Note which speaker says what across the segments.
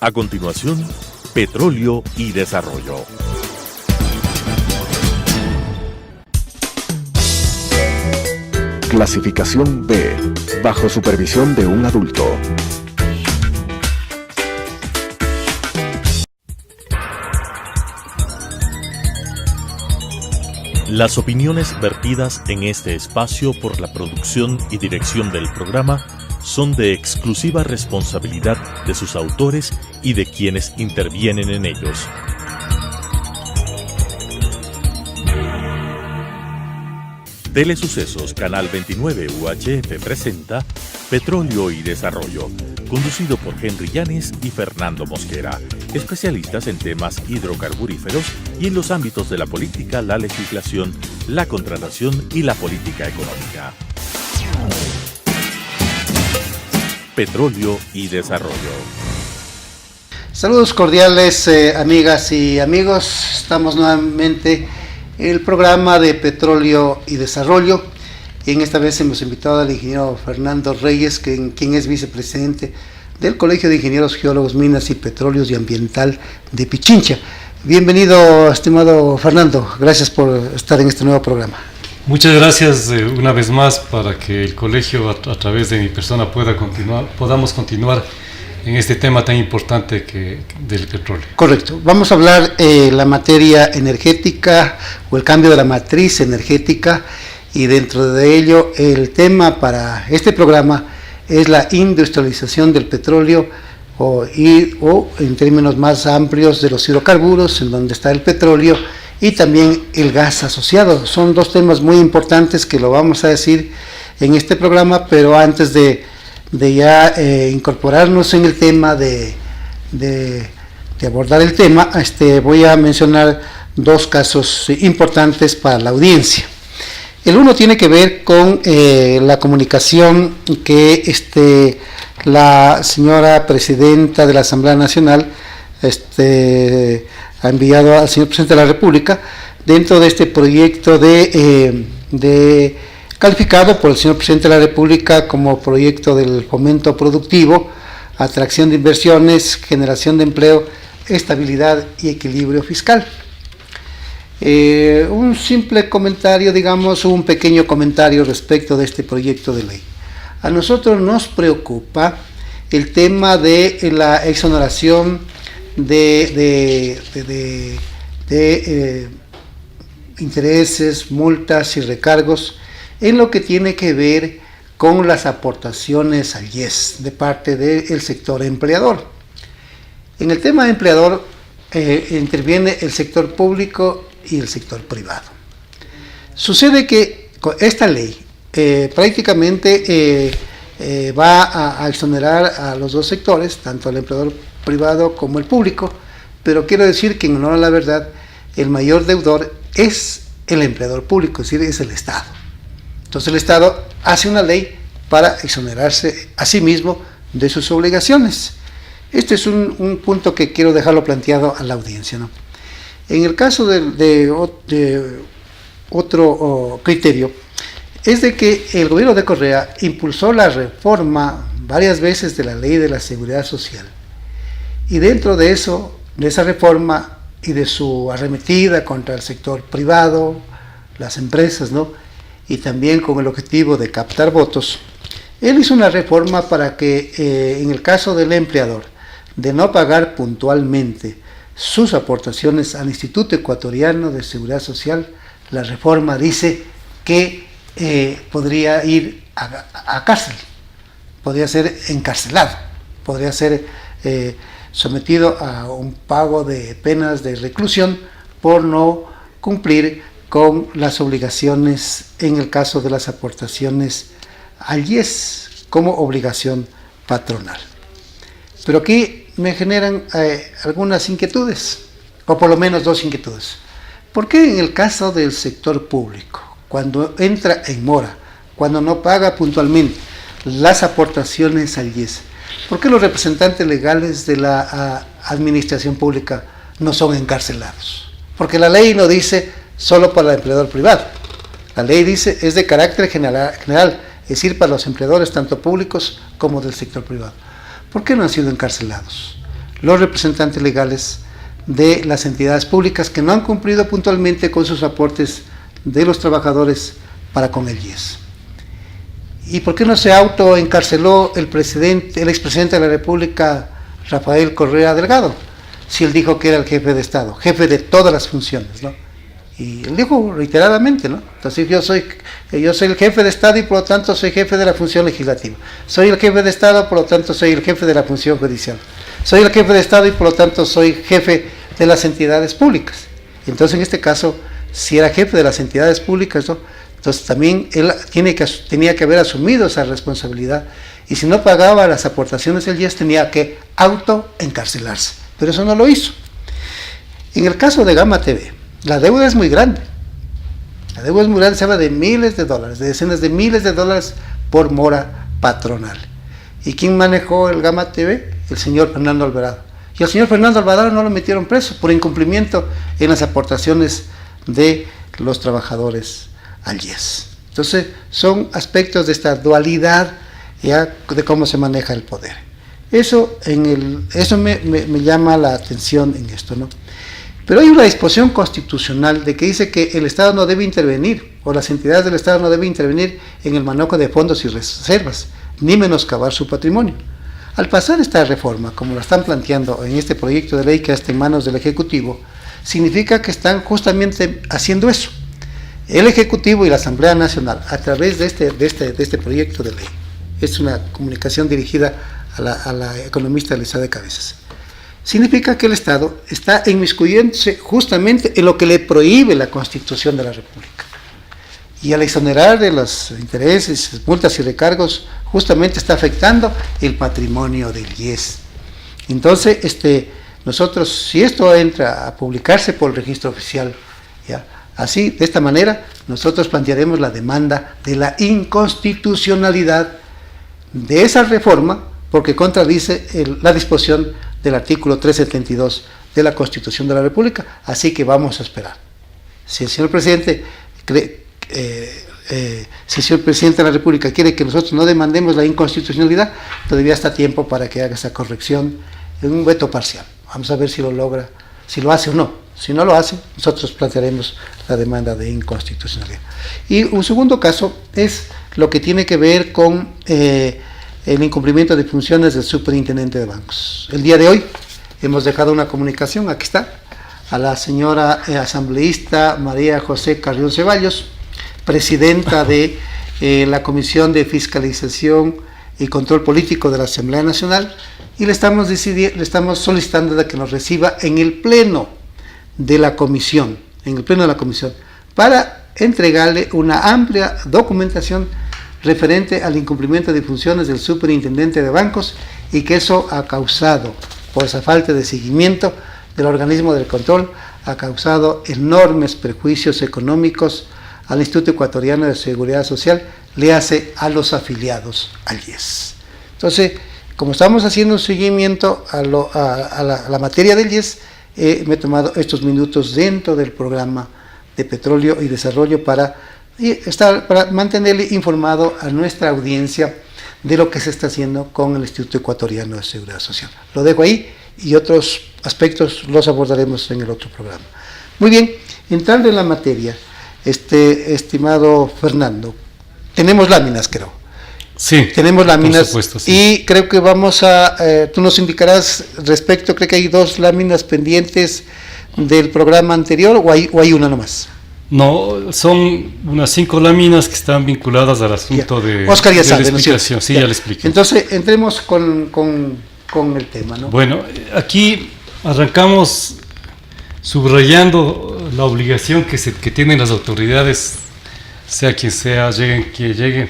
Speaker 1: A continuación, Petróleo y Desarrollo.
Speaker 2: Clasificación B, bajo supervisión de un adulto.
Speaker 1: Las opiniones vertidas en este espacio por la producción y dirección del programa son de exclusiva responsabilidad de sus autores y de quienes intervienen en ellos. Telesucesos Canal 29 UHF presenta Petróleo y Desarrollo, conducido por Henry Llanes y Fernando Mosquera, especialistas en temas hidrocarburíferos y en los ámbitos de la política, la legislación, la contratación y la política económica. Petróleo y Desarrollo.
Speaker 3: Saludos cordiales, amigas y amigos. Estamos nuevamente en el programa de Petróleo y Desarrollo. Y en esta vez hemos invitado al ingeniero Fernando Reyes, quien es vicepresidente del Colegio de Ingenieros Geólogos, Minas y Petróleos y Ambiental de Pichincha. Bienvenido, estimado Fernando. Gracias por estar en este nuevo programa.
Speaker 4: Muchas gracias una vez más para que el colegio a través de mi persona podamos continuar en este tema tan importante del petróleo.
Speaker 3: Correcto. Vamos a hablar la materia energética o el cambio de la matriz energética, y dentro de ello el tema para este programa es la industrialización del petróleo o en términos más amplios de los hidrocarburos, en donde está el petróleo y también el gas asociado. Son dos temas muy importantes que lo vamos a decir en este programa, pero antes de ya incorporarnos en el tema, de abordar el tema, voy a mencionar dos casos importantes para la audiencia. El uno tiene que ver con la comunicación que la señora presidenta de la Asamblea Nacional ha enviado al señor presidente de la República dentro de este proyecto calificado por el señor presidente de la República como proyecto del fomento productivo, atracción de inversiones, generación de empleo, estabilidad y equilibrio fiscal. Un simple comentario, un pequeño comentario respecto de este proyecto de ley. A nosotros nos preocupa el tema de la exoneración de intereses, multas y recargos en lo que tiene que ver con las aportaciones al IES de parte del sector empleador. En el tema empleador interviene el sector público y el sector privado. Sucede que con esta ley prácticamente va a exonerar a los dos sectores, tanto al empleador privado como el público, pero quiero decir que en honor a la verdad, el mayor deudor es el empleador público, es decir, es el Estado. Entonces el Estado hace una ley para exonerarse a sí mismo de sus obligaciones. Este es un punto que quiero dejarlo planteado a la audiencia, ¿no? En el caso de otro criterio, es de que el gobierno de Correa impulsó la reforma varias veces de la ley de la seguridad social, y dentro de esa reforma y de su arremetida contra el sector privado, las empresas, ¿no?, y también con el objetivo de captar votos, él hizo una reforma para que en el caso del empleador de no pagar puntualmente sus aportaciones al Instituto Ecuatoriano de Seguridad Social, la reforma dice que podría ir a cárcel, podría ser encarcelado, podría ser sometido a un pago de penas de reclusión por no cumplir con las obligaciones en el caso de las aportaciones al IES como obligación patronal. Pero aquí me generan algunas inquietudes, o por lo menos dos inquietudes. ¿Por qué en el caso del sector público, cuando entra en mora, cuando no paga puntualmente las aportaciones al IES, por qué los representantes legales de la administración pública no son encarcelados? Porque la ley no dice solo para el empleador privado. La ley dice es de carácter general, es decir, para los empleadores tanto públicos como del sector privado. ¿Por qué no han sido encarcelados? los representantes legales de las entidades públicas que no han cumplido puntualmente con sus aportes de los trabajadores para con el IES. ¿Y por qué no se autoencarceló el expresidente de la República, Rafael Correa Delgado? Si él dijo que era el jefe de Estado, jefe de todas las funciones, ¿no? Y él dijo reiteradamente, ¿no? Entonces yo soy el jefe de Estado y por lo tanto soy jefe de la función legislativa. Soy el jefe de Estado, por lo tanto soy el jefe de la función judicial. Soy el jefe de Estado y por lo tanto soy jefe de las entidades públicas. Entonces en este caso, si era jefe de las entidades públicas, ¿no? Entonces también él tenía que haber asumido esa responsabilidad, y si no pagaba las aportaciones del IES tenía que autoencarcelarse, pero eso no lo hizo. En el caso de Gama TV, la deuda es muy grande. La deuda es muy grande, se habla de miles de dólares, de decenas de miles de dólares por mora patronal. ¿Y quién manejó el Gama TV? El señor Fernando Alvarado. Y al señor Fernando Alvarado no lo metieron preso por incumplimiento en las aportaciones de los trabajadores al IES. Entonces, son aspectos de esta dualidad, ya, de cómo se maneja el poder. Eso me llama la atención en esto, ¿no? Pero hay una disposición constitucional de que dice que el Estado no debe intervenir, o las entidades del Estado no deben intervenir en el manejo de fondos y reservas, ni menoscabar su patrimonio. Al pasar esta reforma, como la están planteando en este proyecto de ley que está en manos del Ejecutivo, significa que están justamente haciendo eso. El Ejecutivo y la Asamblea Nacional, a través de este proyecto de ley, es una comunicación dirigida a la economista Elizabeth Cabezas, significa que el Estado está inmiscuyéndose justamente en lo que le prohíbe la Constitución de la República. Y al exonerar de los intereses, multas y recargos, justamente está afectando el patrimonio del IES. Entonces, nosotros, si esto entra a publicarse por el registro oficial, ¿ya? Así, de esta manera, nosotros plantearemos la demanda de la inconstitucionalidad de esa reforma, porque contradice la disposición del artículo 372 de la Constitución de la República. Así que vamos a esperar. Si el señor presidente de la República quiere que nosotros no demandemos la inconstitucionalidad, todavía está tiempo para que haga esa corrección en un veto parcial. Vamos a ver si lo logra, si lo hace o no. Si no lo hace, nosotros plantearemos la demanda de inconstitucionalidad. Y un segundo caso es lo que tiene que ver con el incumplimiento de funciones del superintendente de bancos. El día de hoy hemos dejado una comunicación, aquí está, a la señora asambleísta María José Carrión Ceballos, presidenta de la Comisión de Fiscalización y Control Político de la Asamblea Nacional, y le estamos solicitando de que nos reciba en el pleno de la comisión, para entregarle una amplia documentación referente al incumplimiento de funciones del superintendente de bancos, y que eso ha causado, por esa falta de seguimiento del organismo del control, ha causado enormes perjuicios económicos al Instituto Ecuatoriano de Seguridad Social, le hace a los afiliados al IES. Entonces, como estamos haciendo un seguimiento a la materia del IES, me he tomado estos minutos dentro del programa de Petróleo y Desarrollo para mantenerle informado a nuestra audiencia de lo que se está haciendo con el Instituto Ecuatoriano de Seguridad Social. Lo dejo ahí, y otros aspectos los abordaremos en el otro programa. Muy bien, entrando en la materia, estimado Fernando, tenemos láminas, creo.
Speaker 4: Sí,
Speaker 3: tenemos láminas, por
Speaker 4: supuesto, sí.
Speaker 3: Y creo que tú nos indicarás respecto, creo que hay 2 láminas pendientes del programa anterior, o hay una nomás.
Speaker 4: No, son unas 5 láminas que están vinculadas al asunto de
Speaker 3: Oscar ya
Speaker 4: de
Speaker 3: sabe,
Speaker 4: la explicación. Sí, ya le expliqué.
Speaker 3: Entonces, entremos con el tema, ¿no?
Speaker 4: Bueno, aquí arrancamos subrayando la obligación que tienen las autoridades, sea quien sea, lleguen quien llegue,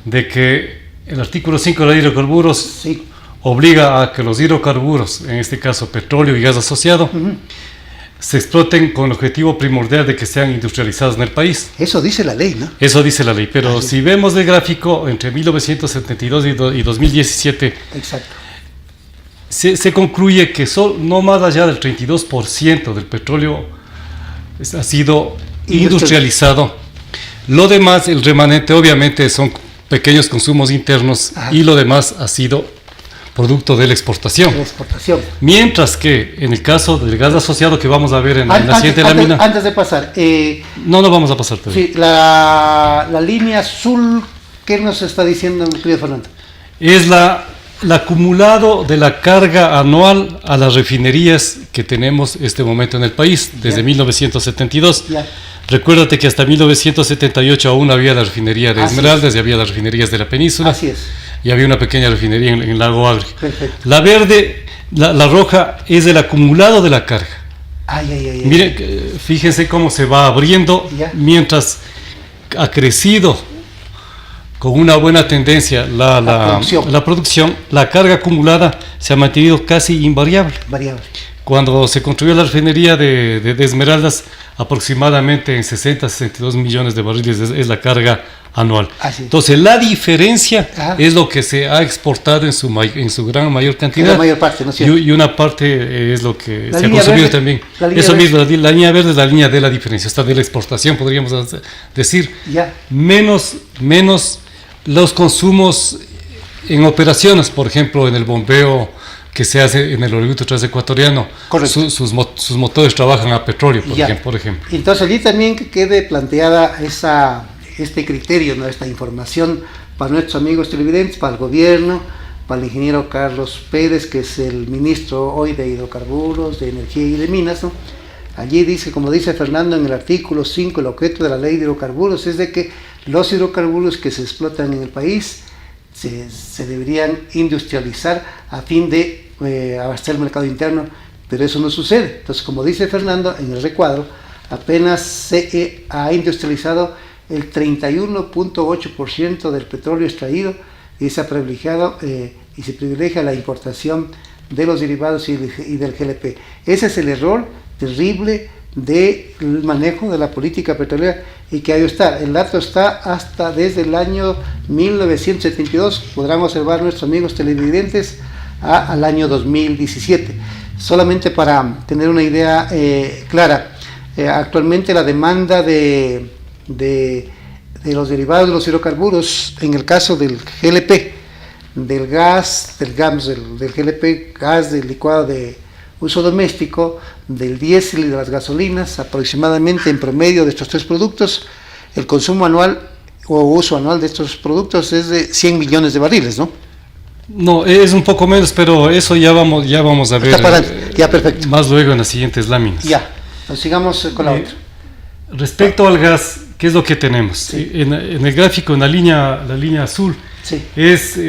Speaker 4: de que el artículo 5 de la ley de hidrocarburos
Speaker 3: sí
Speaker 4: obliga a que los hidrocarburos, en este caso petróleo y gas asociado, se exploten con el objetivo primordial de que sean industrializados en el país.
Speaker 3: Eso dice la ley, ¿no?
Speaker 4: Eso dice la ley, pero si vemos el gráfico entre 1972 y 2017,
Speaker 3: exacto,
Speaker 4: se concluye que no más allá del 32% del petróleo ha sido industrializado. Lo demás, el remanente, obviamente son pequeños consumos internos. Ajá. Y lo demás ha sido producto de la exportación.
Speaker 3: La exportación.
Speaker 4: Mientras que en el caso del gas asociado que vamos a ver en la siguiente lámina...
Speaker 3: Antes de pasar...
Speaker 4: no vamos a pasar todavía.
Speaker 3: Sí, la línea azul, ¿qué nos está diciendo, mi querido Fernando?
Speaker 4: Es el acumulado de la carga anual a las refinerías que tenemos este momento en el país, desde 1972.
Speaker 3: Ya.
Speaker 4: Recuérdate que hasta 1978 aún había la refinería de Esmeraldas y había las refinerías de la península.
Speaker 3: Así es.
Speaker 4: Y había una pequeña refinería en Lago Agrio.
Speaker 3: Perfecto.
Speaker 4: La verde, la roja, es el acumulado de la carga.
Speaker 3: Ay.
Speaker 4: Miren, fíjense cómo se va abriendo mientras ha crecido con una buena tendencia la producción, la carga acumulada se ha mantenido casi invariable. Cuando se construyó la refinería de Esmeraldas, aproximadamente en 60-62 millones de barriles es la carga anual. Entonces la diferencia es lo que se ha exportado en su gran mayor cantidad.
Speaker 3: La mayor parte, ¿no es cierto?
Speaker 4: Y una parte es lo que
Speaker 3: la
Speaker 4: se ha consumido
Speaker 3: verde,
Speaker 4: también.
Speaker 3: Eso mismo,
Speaker 4: la línea verde es la línea de la diferencia, está de la exportación, podríamos decir. Menos los consumos en operaciones, por ejemplo, en el bombeo que se hace en el oleoducto transecuatoriano. Sus motores trabajan a petróleo, por ejemplo.
Speaker 3: Entonces allí también que quede planteada este criterio, ¿no? Esta información para nuestros amigos televidentes, para el gobierno, para el ingeniero Carlos Pérez, que es el ministro hoy de Hidrocarburos, de Energía y de Minas, ¿no? Allí dice, como dice Fernando en el artículo 5, el objeto de la ley de hidrocarburos es de que los hidrocarburos que se explotan en el país se deberían industrializar a fin de abastecer el mercado interno, pero eso no sucede. Entonces, como dice Fernando en el recuadro, apenas se ha industrializado el 31.8% del petróleo extraído y se ha privilegiado y se privilegia la importación de los derivados y del GLP. Ese es el error terrible del manejo de la política petrolera y que ahí está. El dato está hasta desde el año 1972, podrán observar nuestros amigos televidentes, al año 2017. Solamente para tener una idea clara, actualmente la demanda de los derivados de los hidrocarburos, en el caso del GLP, del gas, del GLP, gas del licuado de uso doméstico, del diésel y de las gasolinas, aproximadamente en promedio de estos tres productos, el consumo anual o uso anual de estos productos es de 100 millones de barriles, ¿no?
Speaker 4: No, es un poco menos, pero eso ya vamos a ver
Speaker 3: perfecto.
Speaker 4: Más luego en las siguientes láminas.
Speaker 3: Pues sigamos con la otra.
Speaker 4: Respecto al gas, ¿qué es lo que tenemos? En el gráfico, en la línea azul, es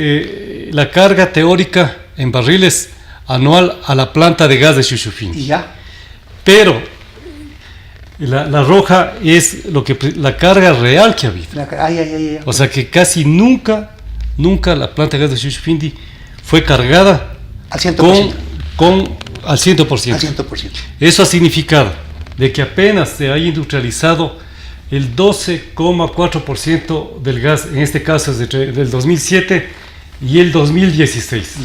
Speaker 4: la carga teórica en barriles anual a la planta de gas de Shushufindi. Pero la roja es la carga real que ha habido. O sea que casi nunca la planta de gas de Shushufindi fue cargada
Speaker 3: al 100%.
Speaker 4: Al 100%. Eso ha significado de que apenas se haya industrializado el 12,4% del gas, en este caso es del 2007 y el 2016.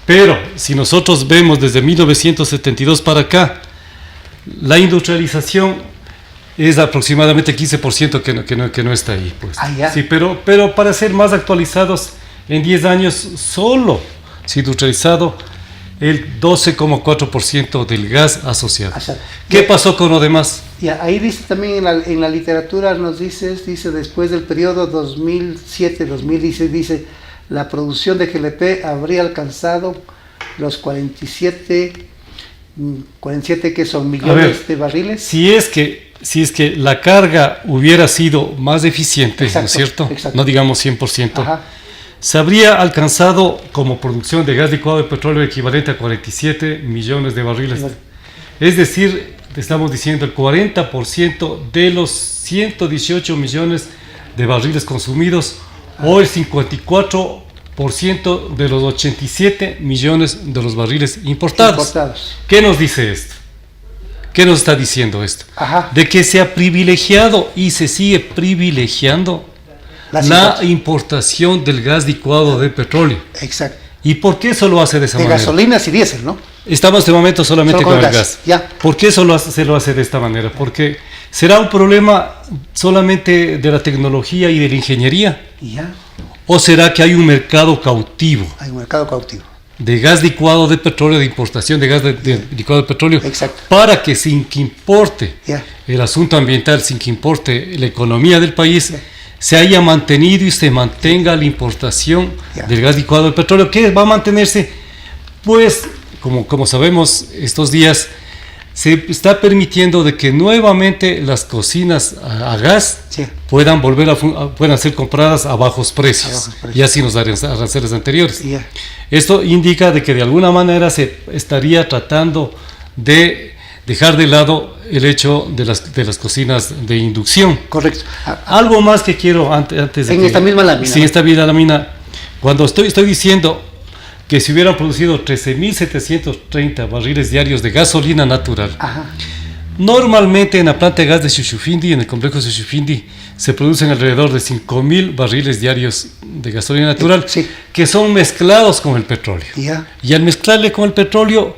Speaker 4: Pero si nosotros vemos desde 1972 para acá, la industrialización es aproximadamente 15% que no está ahí. Pues. Sí, pero para ser más actualizados, en 10 años solo se ha industrializado el 12,4% del gas asociado. ¿Qué pasó con lo demás?
Speaker 3: Ahí dice también en la literatura, nos dice después del periodo 2007-2016, dice la producción de GLP habría alcanzado los 47 que son millones de barriles.
Speaker 4: Si es que la carga hubiera sido más eficiente, ¿no es cierto? No digamos 100%. Se habría alcanzado como producción de gas licuado de petróleo equivalente a 47 millones de barriles. Es decir, estamos diciendo el 40% de los 118 millones de barriles consumidos o el 54% de los 87 millones de los barriles importados. ¿Qué nos dice esto? ¿Qué nos está diciendo esto? De que se ha privilegiado y se sigue privilegiando la importación del gas licuado de petróleo.
Speaker 3: Exacto.
Speaker 4: ¿Y por qué eso lo hace de esa manera?
Speaker 3: De gasolinas y diésel, ¿no?
Speaker 4: Estamos de momento solamente con el gas. ¿Por qué se lo hace de esta manera? Porque será un problema solamente de la tecnología y de la ingeniería. ¿O será que hay un mercado cautivo?
Speaker 3: Hay un mercado cautivo.
Speaker 4: De gas licuado de petróleo, de importación de gas de licuado de petróleo,
Speaker 3: exacto,
Speaker 4: para que sin que importe el asunto ambiental, sin que importe la economía del país, se haya mantenido y se mantenga la importación del gas licuado de petróleo, que va a mantenerse, pues, como sabemos, estos días se está permitiendo de que nuevamente las cocinas a gas puedan volver puedan ser compradas a bajos precios, ya sin los aranceles anteriores. Esto indica de que de alguna manera se estaría tratando de dejar de lado el hecho de las cocinas de inducción.
Speaker 3: Correcto.
Speaker 4: Algo más que quiero antes de
Speaker 3: en esta misma lámina.
Speaker 4: Sí, en esta misma lámina, cuando estoy diciendo que se hubieran producido 13.730 barriles diarios de gasolina natural. Normalmente en la planta de gas de Shushufindi, en el complejo de Shushufindi, se producen alrededor de 5.000 barriles diarios de gasolina natural, que son mezclados con el petróleo. Y al mezclarle con el petróleo,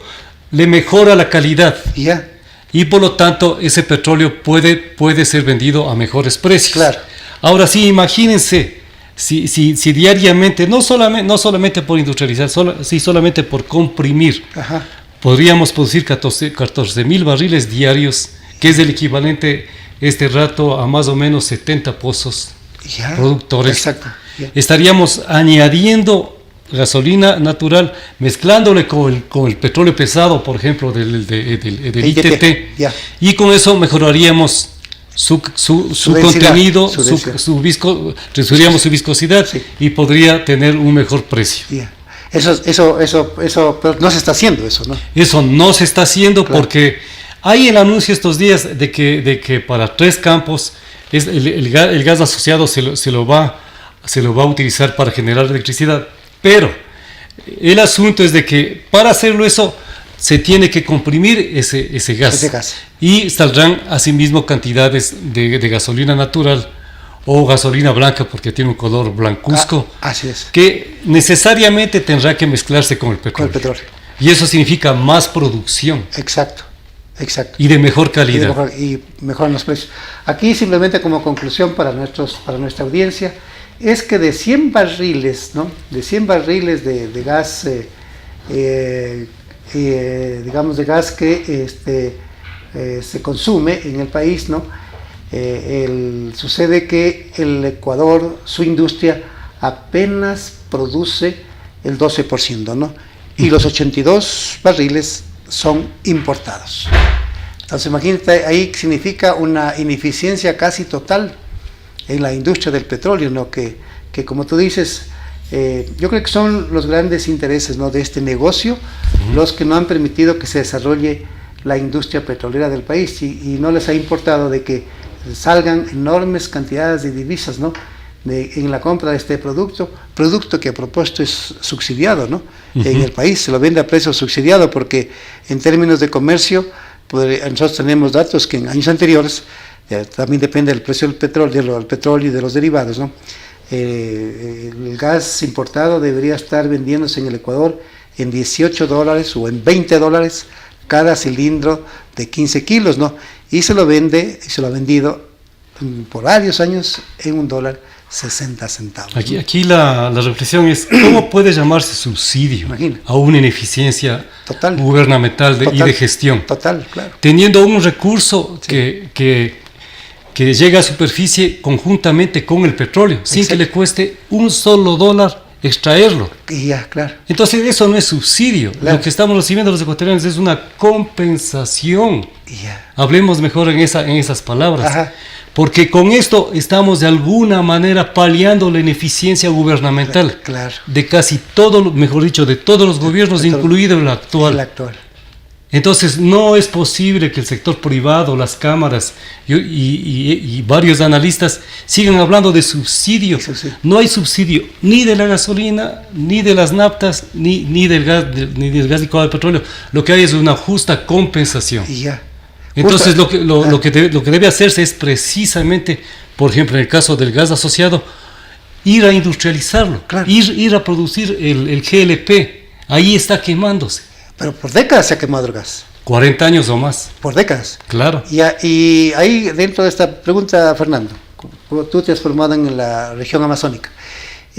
Speaker 4: le mejora la calidad. Y por lo tanto, ese petróleo puede ser vendido a mejores precios.
Speaker 3: Claro.
Speaker 4: Ahora sí, imagínense, si diariamente, no solamente por industrializar, solamente por comprimir, podríamos producir 14.000 barriles diarios, que es el equivalente este rato a más o menos 70 pozos productores. Exacto. Estaríamos añadiendo gasolina natural, mezclándole con el petróleo pesado, por ejemplo, del ITT, y con eso mejoraríamos su contenido, reduciríamos su viscosidad y podría tener un mejor precio.
Speaker 3: Eso pero no se está haciendo eso, ¿no?
Speaker 4: Eso no se está haciendo porque hay el anuncio estos días de que para 3 campos el gas asociado se lo va a utilizar para generar electricidad, pero el asunto es de que para hacerlo eso se tiene que comprimir ese gas. Y saldrán asimismo cantidades de gasolina natural o gasolina blanca, porque tiene un color blancuzco,
Speaker 3: así es,
Speaker 4: que necesariamente tendrá que mezclarse con el petróleo. Y eso significa más producción.
Speaker 3: Exacto.
Speaker 4: Y de mejor calidad.
Speaker 3: Y mejoran los precios. Aquí simplemente como conclusión para nuestra audiencia, es que de 100 barriles, ¿no? De 100 barriles de gas, digamos de gas que se consume en el país, ¿no? Sucede que el Ecuador, su industria, apenas produce el 12%, ¿no? Y los 82 barriles son importados. Entonces imagínate, ahí significa una ineficiencia casi total en la industria del petróleo, ¿no? Que como tú dices, yo creo que son los grandes intereses, ¿no? De este negocio, los que no han permitido que se desarrolle la industria petrolera del país, y no les ha importado de que salgan enormes cantidades de divisas, ¿no? En la compra de este producto que a propósito es subsidiado, ¿no? En el país se lo vende a precio subsidiado, porque en términos de comercio, pues, nosotros tenemos datos que en años anteriores, también depende del precio del petróleo y de los derivados, ¿no? El gas importado debería estar vendiéndose en el Ecuador en $18 o en $20 cada cilindro de 15 kilos, ¿no? Y se lo vende, y se lo ha vendido por varios años en $1.60.
Speaker 4: Aquí la reflexión es, ¿cómo puede llamarse subsidio a una ineficiencia gubernamental y de gestión?
Speaker 3: Total, claro.
Speaker 4: Teniendo un recurso que llega a superficie conjuntamente con el petróleo, sin que le cueste un solo dólar extraerlo.
Speaker 3: Claro.
Speaker 4: Entonces eso no es subsidio. Claro. Lo que estamos recibiendo los ecuatorianos es una compensación. Hablemos mejor en esas palabras. Porque con esto estamos de alguna manera paliando la ineficiencia gubernamental de casi todo, mejor dicho, de todos los gobiernos, incluido el actual. Entonces no es posible que el sector privado, las cámaras y varios analistas sigan hablando de subsidio. No hay subsidio ni de la gasolina, ni de las naftas, ni del gas licuado de petróleo. Lo que hay es una justa compensación. Entonces lo que debe hacerse es precisamente, por ejemplo, en el caso del gas asociado, ir a industrializarlo, ir a producir el GLP. Ahí está quemándose.
Speaker 3: Pero por décadas se ha quemado el gas.
Speaker 4: 40 años o más.
Speaker 3: Por décadas.
Speaker 4: Claro.
Speaker 3: Y ahí, dentro de esta pregunta, Fernando, como tú te has formado en la región amazónica,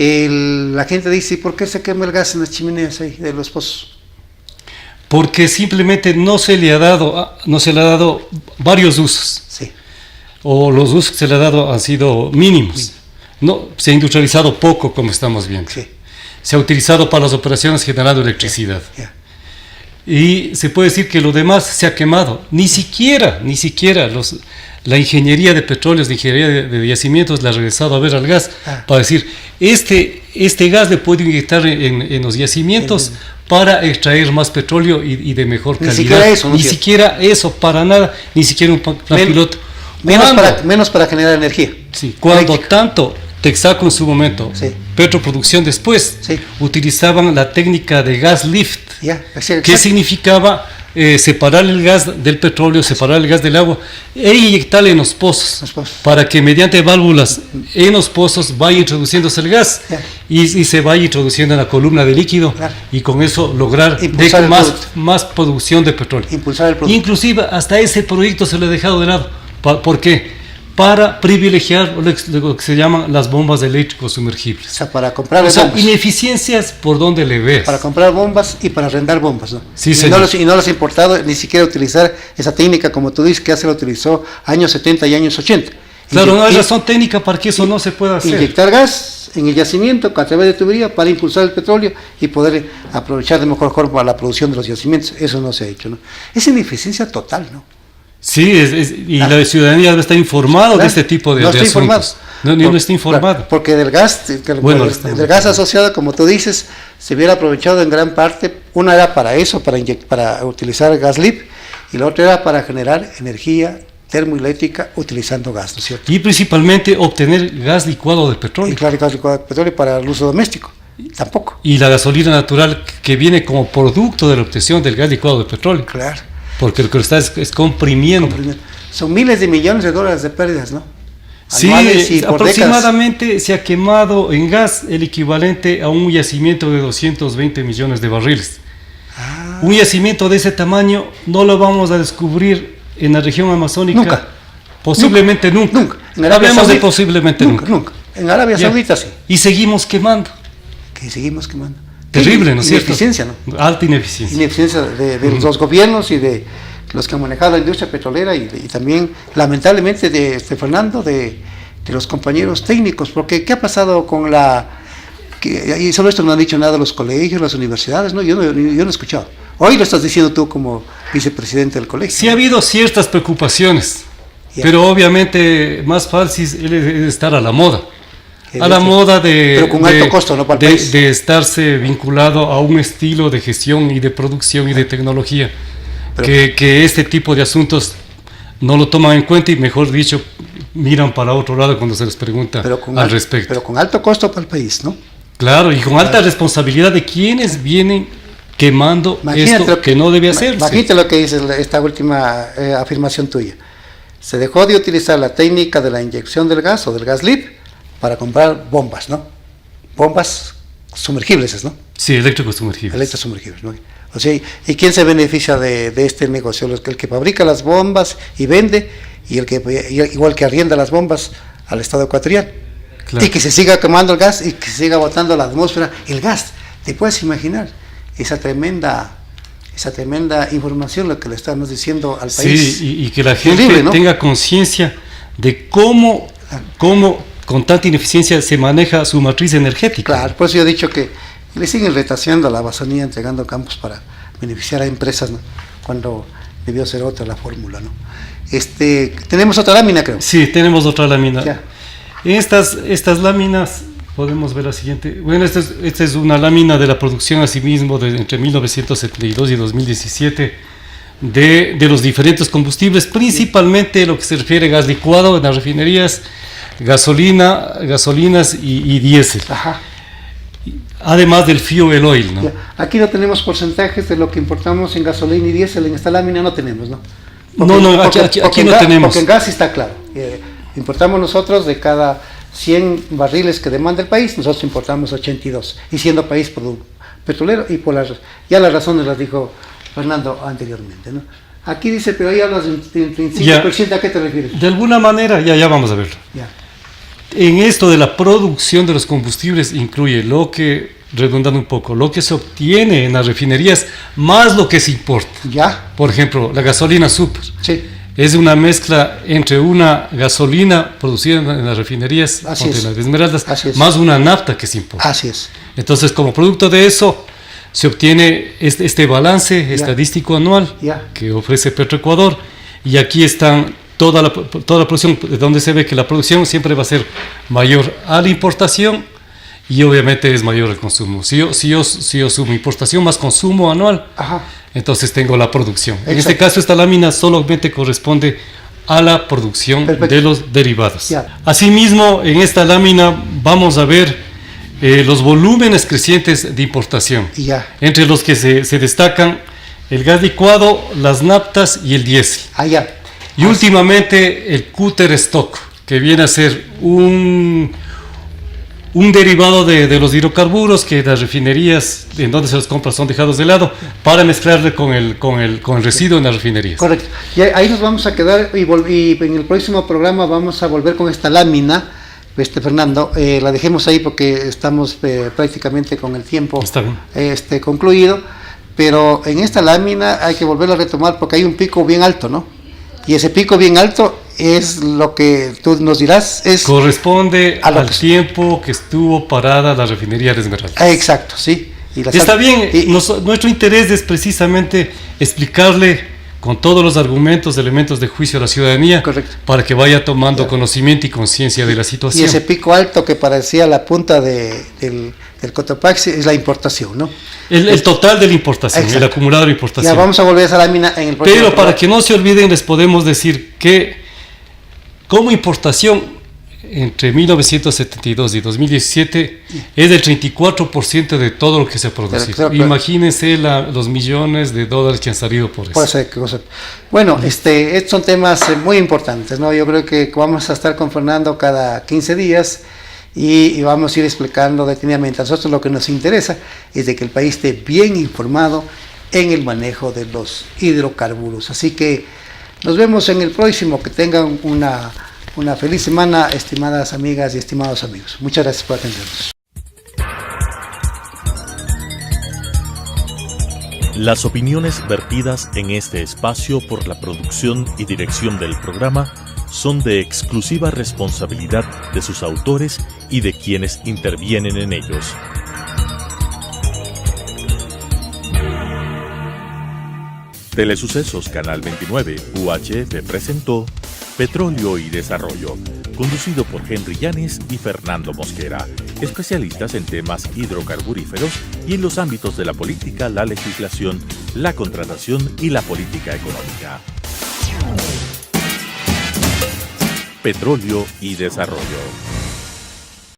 Speaker 3: La gente dice, ¿por qué se quema el gas en las chimeneas ahí de los pozos?
Speaker 4: Porque simplemente no se le ha dado varios usos.
Speaker 3: Sí.
Speaker 4: O los usos que se le ha dado han sido mínimos. No, se ha industrializado poco, como estamos viendo.
Speaker 3: Sí.
Speaker 4: Se ha utilizado para las operaciones generando electricidad.
Speaker 3: Yeah.
Speaker 4: Y se puede decir que lo demás se ha quemado. Ni siquiera la ingeniería de petróleos, la ingeniería de yacimientos le ha regresado a ver al gas para decir, este gas le puede inyectar en los yacimientos para extraer más petróleo y de mejor calidad. Ni siquiera eso, para nada, ni siquiera un plan piloto.
Speaker 3: Menos para generar energía.
Speaker 4: Sí, cuando tanto Texaco en su momento, Petroproducción después, utilizaban la técnica de gas lift, que significaba separar el gas del petróleo, separar el gas del agua e inyectarle en los pozos, para que mediante válvulas en los pozos vaya introduciéndose el gas y se vaya introduciendo en la columna de líquido y con eso lograr más producción de petróleo.
Speaker 3: Impulsar el producto.
Speaker 4: Inclusive hasta ese proyecto se lo ha dejado de lado. ¿Por qué? Para privilegiar lo que se llaman las bombas eléctricos sumergibles.
Speaker 3: O sea, para comprar bombas.
Speaker 4: Ineficiencias por donde le ves.
Speaker 3: Para comprar bombas y para arrendar bombas, ¿no?
Speaker 4: Sí,
Speaker 3: y no los ha importado ni siquiera utilizar esa técnica, como tú dices, que ya se la utilizó años 70 y años 80.
Speaker 4: Claro, no hay razón técnica para que eso no se pueda hacer.
Speaker 3: Inyectar gas en el yacimiento a través de tubería para impulsar el petróleo y poder aprovechar de mejor forma la producción de los yacimientos. Eso no se ha hecho, ¿no? Es ineficiencia total, ¿no?
Speaker 4: Sí, la ciudadanía debe estar informada de este tipo de asuntos. No está informado.
Speaker 3: Porque del gas, del gas asociado, como tú dices, se hubiera aprovechado en gran parte. Una era para eso, para utilizar gas LIP, y la otra era para generar energía termoeléctrica utilizando gas, ¿no es cierto?
Speaker 4: Y principalmente obtener gas licuado de petróleo.
Speaker 3: Y claro, gas licuado de petróleo para el uso doméstico. Tampoco.
Speaker 4: Y la gasolina natural que viene como producto de la obtención del gas licuado de petróleo.
Speaker 3: Claro.
Speaker 4: Porque lo que está es comprimiendo.
Speaker 3: Son miles de millones de dólares de pérdidas, ¿no?
Speaker 4: Sí, aproximadamente se ha quemado en gas el equivalente a un yacimiento de 220 millones de barriles. Un yacimiento de ese tamaño no lo vamos a descubrir en la región amazónica.
Speaker 3: Nunca.
Speaker 4: Posiblemente nunca. Hablemos de posiblemente nunca.
Speaker 3: En Arabia Saudita sí.
Speaker 4: Y seguimos quemando.
Speaker 3: Seguimos quemando.
Speaker 4: Terrible, ¿no es cierto?
Speaker 3: Ineficiencia, ¿no?
Speaker 4: Alta ineficiencia.
Speaker 3: Ineficiencia de los gobiernos y de los que han manejado la industria petrolera y también, lamentablemente, de Fernando, de los compañeros técnicos, porque ¿qué ha pasado con y sobre esto no han dicho nada los colegios, las universidades, ¿no? Yo no he escuchado. Hoy lo estás diciendo tú como vicepresidente del colegio.
Speaker 4: Sí, ha habido ciertas preocupaciones, pero obviamente más fácil es estar a la moda. A la moda
Speaker 3: pero con alto costo, ¿no? Para el país.
Speaker 4: De estarse vinculado a un estilo de gestión y de producción y de tecnología, que este tipo de asuntos no lo toman en cuenta y, mejor dicho, miran para otro lado cuando se les pregunta al respecto.
Speaker 3: Pero con alto costo para el país, ¿no?
Speaker 4: Claro, y con alta responsabilidad de quienes vienen quemando esto que no debe hacerse.
Speaker 3: Imagínate lo que dice esta última afirmación tuya. Se dejó de utilizar la técnica de la inyección del gas o del gas LIP para comprar bombas, ¿no? Bombas sumergibles, ¿no?
Speaker 4: Sí, eléctricos sumergibles.
Speaker 3: Eléctricos sumergibles, ¿no? O sea, ¿y quién se beneficia de este negocio? El que fabrica las bombas y vende, y igual que arrienda las bombas al Estado ecuatoriano. Claro. Y que se siga quemando el gas y que se siga botando a la atmósfera el gas. ¿Te puedes imaginar esa tremenda información, lo que le estamos diciendo al país?
Speaker 4: Sí, y que la gente terrible, ¿no? tenga conciencia de cómo con tanta ineficiencia se maneja su matriz energética.
Speaker 3: Claro, por eso yo he dicho que le siguen retaseando a la Amazonía, entregando campos para beneficiar a empresas, ¿no? Cuando debió ser otra la fórmula, ¿no? Tenemos otra lámina, creo.
Speaker 4: Sí, tenemos otra lámina. Ya. En estas láminas podemos ver la siguiente. Bueno, esta es una lámina de la producción asimismo entre 1972 y 2017 de los diferentes combustibles, principalmente lo que se refiere a gas licuado en las refinerías, gasolinas y diésel. Ajá. Además del fuel oil, ¿no?
Speaker 3: Aquí no tenemos porcentajes de lo que importamos en gasolina y diésel, en esta lámina no tenemos, ¿no?
Speaker 4: Aquí no tenemos.
Speaker 3: Porque en gas sí está claro. Importamos nosotros de cada 100 barriles que demanda el país, nosotros importamos 82, y siendo país petrolero, y ya las razones las dijo Fernando anteriormente, ¿no? Aquí dice, pero ahí hablas de 35%, ¿a qué te refieres?
Speaker 4: De alguna manera, ya vamos a verlo.
Speaker 3: Ya.
Speaker 4: En esto de la producción de los combustibles incluye lo que, redundando un poco, lo que se obtiene en las refinerías más lo que se importa.
Speaker 3: Ya.
Speaker 4: Por ejemplo, la gasolina super.
Speaker 3: Sí.
Speaker 4: Es una mezcla entre una gasolina producida en las refinerías, en las Esmeraldas, más una nafta que se importa.
Speaker 3: Así es.
Speaker 4: Entonces, como producto de eso, se obtiene este balance estadístico anual que ofrece Petroecuador, y aquí están toda la producción, de donde se ve que la producción siempre va a ser mayor a la importación, y obviamente es mayor el consumo. Si yo sumo importación más consumo anual, entonces tengo la producción. Exacto. En este caso, esta lámina solamente corresponde a la producción de los derivados. Asimismo, en esta lámina vamos a ver los volúmenes crecientes de importación, entre los que se destacan el gas licuado, las naftas y el diésel. Y últimamente el cúter stock, que viene a ser un derivado de los hidrocarburos que las refinerías en donde se los compra son dejados de lado para mezclarle con el residuo en las refinerías.
Speaker 3: Correcto. Y ahí nos vamos a quedar y en el próximo programa vamos a volver con esta lámina, Fernando. La dejemos ahí porque estamos prácticamente con el tiempo concluido, pero en esta lámina hay que volverla a retomar porque hay un pico bien alto, ¿no? Y ese pico bien alto es lo que tú nos dirás.
Speaker 4: Corresponde al tiempo que estuvo parada la refinería de Esmeraldas.
Speaker 3: Exacto, sí.
Speaker 4: Está bien, nuestro interés es precisamente explicarle con todos los argumentos, elementos de juicio a la ciudadanía, para que vaya tomando conocimiento y conciencia de la situación.
Speaker 3: Y ese pico alto que parecía la punta del Cotopaxi es la importación, ¿no?
Speaker 4: El total de la importación, el acumulado de la importación.
Speaker 3: Ya vamos a volver a esa lámina en el próximo
Speaker 4: programa. Para que no se olviden, les podemos decir que como importación entre 1972 y 2017 es del 34% de todo lo que se ha producido. Imagínense los millones de dólares que han salido por eso.
Speaker 3: Bueno, estos son temas muy importantes, ¿no? Yo creo que vamos a estar con Fernando cada 15 días y vamos a ir explicando detenidamente. A nosotros lo que nos interesa es de que el país esté bien informado en el manejo de los hidrocarburos. Así que nos vemos en el próximo. Que tengan una feliz semana, estimadas amigas y estimados amigos. Muchas gracias por atendernos.
Speaker 1: Las opiniones vertidas en este espacio por la producción y dirección del programa son de exclusiva responsabilidad de sus autores y de quienes intervienen en ellos. Telesucesos Canal 29 UHF presentó Petróleo y Desarrollo, conducido por Henry Llanes y Fernando Mosquera, especialistas en temas hidrocarburíferos y en los ámbitos de la política, la legislación, la contratación y la política económica. Petróleo y Desarrollo.